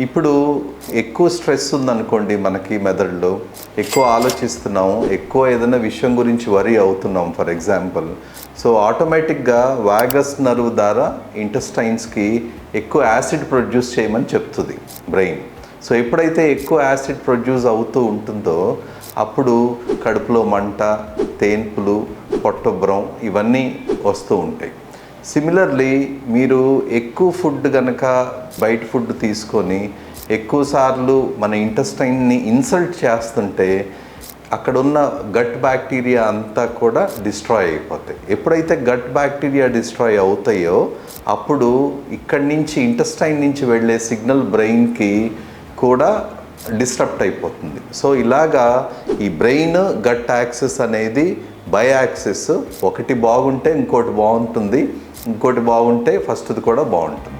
ఇప్పుడు ఎక్కువ స్ట్రెస్ ఉందనుకోండి, మనకి మెదడులో ఎక్కువ ఆలోచిస్తున్నాము, ఎక్కువ ఏదైనా విషయం గురించి వరీ అవుతున్నాం ఫర్ ఎగ్జాంపుల్. సో ఆటోమేటిక్గా వాగస్ నర్వ్ ద్వారా ఇంటెస్టైన్స్కి ఎక్కువ యాసిడ్ ప్రొడ్యూస్ చేయమని చెప్తుంది బ్రెయిన్. సో ఎప్పుడైతే ఎక్కువ యాసిడ్ ప్రొడ్యూస్ అవుతూ ఉంటుందో అప్పుడు కడుపులో మంట, తేన్పులు, పొట్టొబ్బరం ఇవన్నీ వస్తూ ఉంటాయి. సిమిలర్లీ మీరు ఎక్కువ ఫుడ్ కనుక బయట ఫుడ్ తీసుకొని ఎక్కువసార్లు మన ఇంటెస్టైన్ని ఇన్సల్ట్ చేస్తుంటే అక్కడ ఉన్న గట్ బ్యాక్టీరియా అంతా కూడా డిస్ట్రాయ్ అయిపోతాయి. ఎప్పుడైతే గట్ బ్యాక్టీరియా డిస్ట్రాయ్ అవుతాయో అప్పుడు ఇక్కడి నుంచి ఇంటెస్టైన్ నుంచి వెళ్ళే సిగ్నల్ బ్రెయిన్కి కూడా డిస్టర్బ్ అయిపోతుంది. సో ఇలాగా ఈ బ్రెయిన్ గట్ యాక్సిస్ అనేది బై యాక్సిస్, ఒకటి బాగుంటే ఇంకోటి బాగుంటుంది, ఇంకోటి బాగుంటే ఫస్ట్ది కూడా బాగుంటుంది.